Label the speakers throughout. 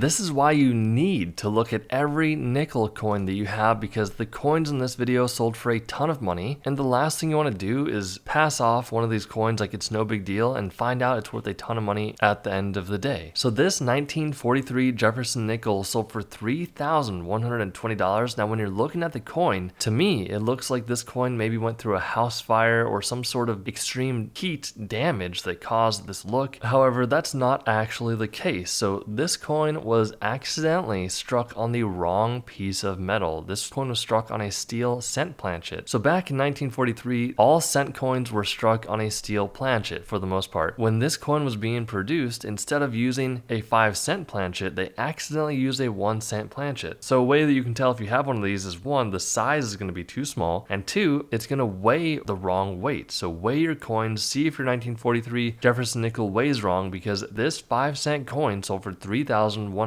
Speaker 1: This is why you need to look at every nickel coin that you have, because the coins in this video sold for a ton of money, and the last thing you want to do is pass off one of these coins like it's no big deal and find out it's worth a ton of money at the end of the day. So this 1943 Jefferson nickel sold for $3,120. Now when you're looking at the coin, to me it looks like this coin maybe went through a house fire or some sort of extreme heat damage that caused this look. However, that's not actually the case. So this coin was accidentally struck on the wrong piece of metal. This coin was struck on a steel cent planchet. So back in 1943, all cent coins were struck on a steel planchet for the most part. When this coin was being produced, instead of using a 5-cent planchet, they accidentally used a 1-cent planchet. So a way that you can tell if you have one of these is, one, the size is going to be too small, and two, it's going to weigh the wrong weight. So weigh your coins, see if your 1943 Jefferson nickel weighs wrong, because this 5-cent coin sold for $3,120.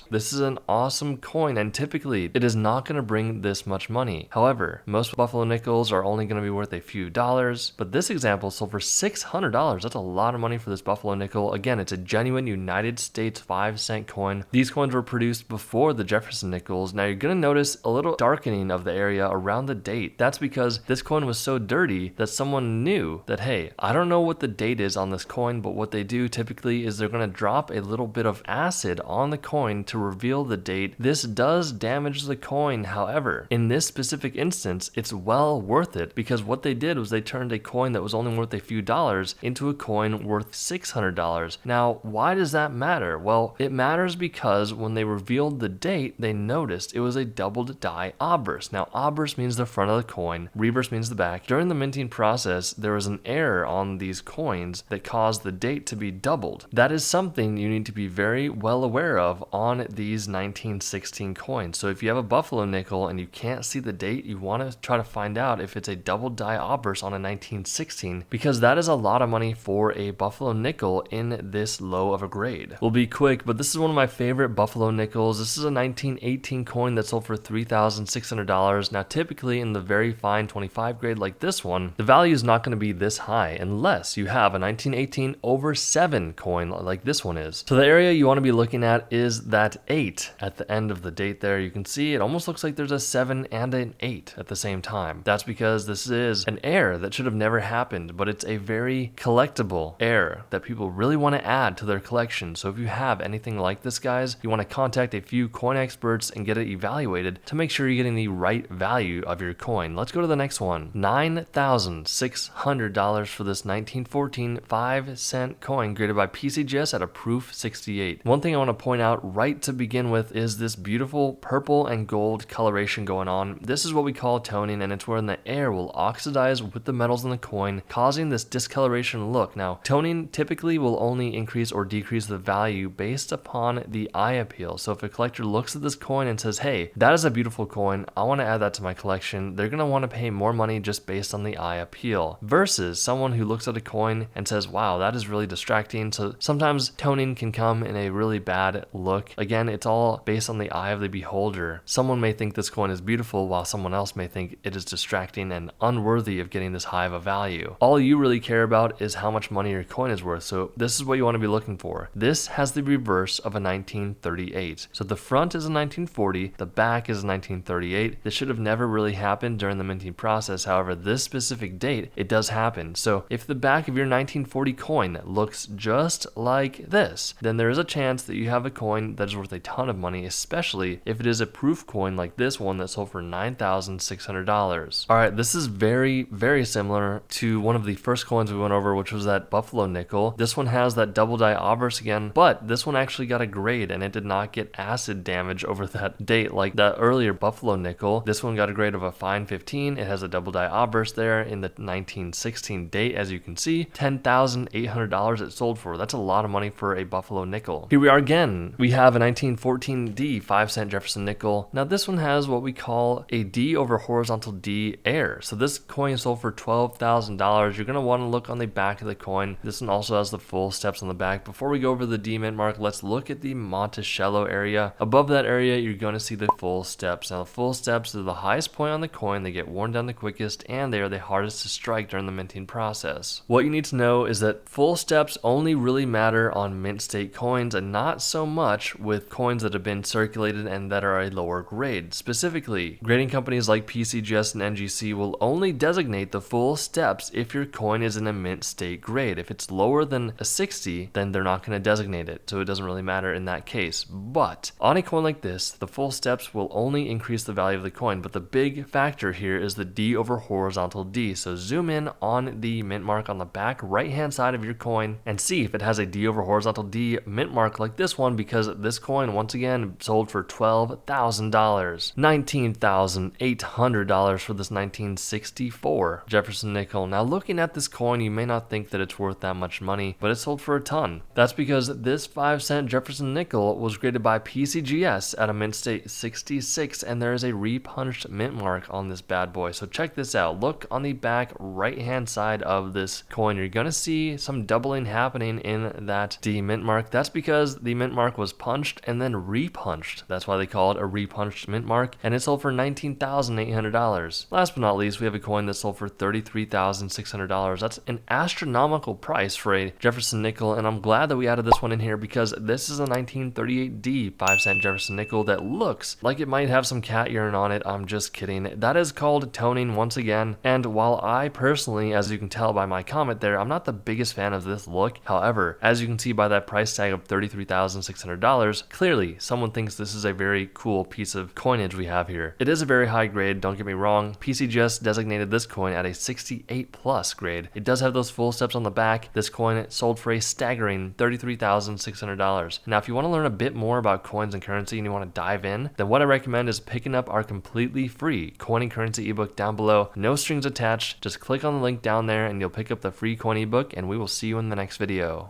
Speaker 1: This is an awesome coin, and typically it is not going to bring this much money. However, most buffalo nickels are only going to be worth a few dollars, but this example sold for $600. That's a lot of money for this buffalo nickel. Again, it's a genuine United States 5-cent coin. These coins were produced before the Jefferson nickels. Now you're going to notice a little darkening of the area around the date. That's because this coin was so dirty that someone knew that, hey, I don't know what the date is on this coin, but what they do typically is they're going to drop a little bit of acid on the coin to reveal the date. This does damage the coin. However, in this specific instance, it's well worth it, because what they did was they turned a coin that was only worth a few dollars into a coin worth $600. Now, why does that matter? Well, it matters because when they revealed the date, they noticed it was a doubled die obverse. Now, obverse means the front of the coin, reverse means the back. During the minting process, there was an error on these coins that caused the date to be doubled. That is something you need to be very well aware of on these 1916 coins. So if you have a buffalo nickel and you can't see the date, you want to try to find out if it's a double die obverse on a 1916, because that is a lot of money for a buffalo nickel in this low of a grade. We'll be quick, but this is one of my favorite buffalo nickels. This is a 1918 coin that sold for $3,600. Now typically in the very fine 25 grade like this one, the value is not going to be this high unless you have a 1918 over 7 coin like this one is. So the area you want to be looking at is that 8 at the end of the date there. You can see it almost looks like there's a 7 and an 8 at the same time. That's because this is an error that should have never happened, but it's a very collectible error that people really want to add to their collection. So if you have anything like this, guys, you want to contact a few coin experts and get it evaluated to make sure you're getting the right value of your coin. Let's go to the next one. $9,600 for this 1914 5-cent coin graded by PCGS at a proof 68. One thing I want to point out right to begin with is this beautiful purple and gold coloration going on. This is what we call toning, and it's when the air will oxidize with the metals in the coin, causing this discoloration look. Now, toning typically will only increase or decrease the value based upon the eye appeal. So if a collector looks at this coin and says, hey, that is a beautiful coin, I want to add that to my collection, they're going to want to pay more money just based on the eye appeal, versus someone who looks at a coin and says, wow, that is really distracting. So sometimes toning can come in a really bad look. Again, it's all based on the eye of the beholder. Someone may think this coin is beautiful while someone else may think it is distracting and unworthy of getting this high of a value. All you really care about is how much money your coin is worth. So this is what you want to be looking for. This has the reverse of a 1938. So the front is a 1940, the back is a 1938. This should have never really happened during the minting process. However, this specific date, it does happen. So if the back of your 1940 coin looks just like this, then there is a chance that you have a coin that is worth a ton of money, especially if it is a proof coin like this one that sold for $9,600. All right, this is very, very similar to one of the first coins we went over, which was that buffalo nickel. This one has that double die obverse again, but this one actually got a grade and it did not get acid damage over that date like that earlier buffalo nickel. This one got a grade of a fine 15. It has a double die obverse there in the 1916 date, as you can see. $10,800 it sold for. That's a lot of money for a buffalo nickel. Here we are again. We have a 1914 D 5-cent Jefferson nickel. Now this one has what we call a D over horizontal D error. So this coin sold for $12,000. You're going to want to look on the back of the coin. This one also has the full steps on the back. Before we go over the D mint mark, let's look at the Monticello area. Above that area, you're going to see the full steps. Now the full steps are the highest point on the coin. They get worn down the quickest, and they are the hardest to strike during the minting process. What you need to know is that full steps only really matter on mint state coins and not so much with coins that have been circulated and that are a lower grade. Specifically, grading companies like PCGS and NGC will only designate the full steps if your coin is in a mint state grade. If it's lower than a 60, then they're not going to designate it, so it doesn't really matter in that case. But on a coin like this, the full steps will only increase the value of the coin, but the big factor here is the D over horizontal D. So zoom in on the mint mark on the back right hand side of your coin and see if it has a D over horizontal D mint mark like this one, because this coin once again sold for $12,000, $19,800 for this 1964 Jefferson nickel. Now looking at this coin, you may not think that it's worth that much money, but it sold for a ton. That's because this 5-cent Jefferson nickel was graded by PCGS at a mint state 66, and there is a repunched mint mark on this bad boy. So check this out. Look on the back right hand side of this coin. You're gonna see some doubling happening in that D mint mark. That's because the mint mark was punched and then repunched. That's why they call it a repunched mint mark, and it sold for $19,800. Last but not least, we have a coin that sold for $33,600. That's an astronomical price for a Jefferson nickel, and I'm glad that we added this one in here because this is a 1938D 5-cent Jefferson nickel that looks like it might have some cat urine on it. I'm just kidding. That is called toning once again, and while I personally, as you can tell by my comment there, I'm not the biggest fan of this look. However, as you can see by that price tag of $33,600, clearly someone thinks this is a very cool piece of coinage we have here. It is a very high grade, don't get me wrong. PCGS designated this coin at a 68 plus grade. It does have those full steps on the back. This coin sold for a staggering $33,600. Now, if you want to learn a bit more about coins and currency and you want to dive in, then what I recommend is picking up our completely free coin and currency ebook down below. No strings attached. Just click on the link down there and you'll pick up the free coin ebook, and we will see you in the next video.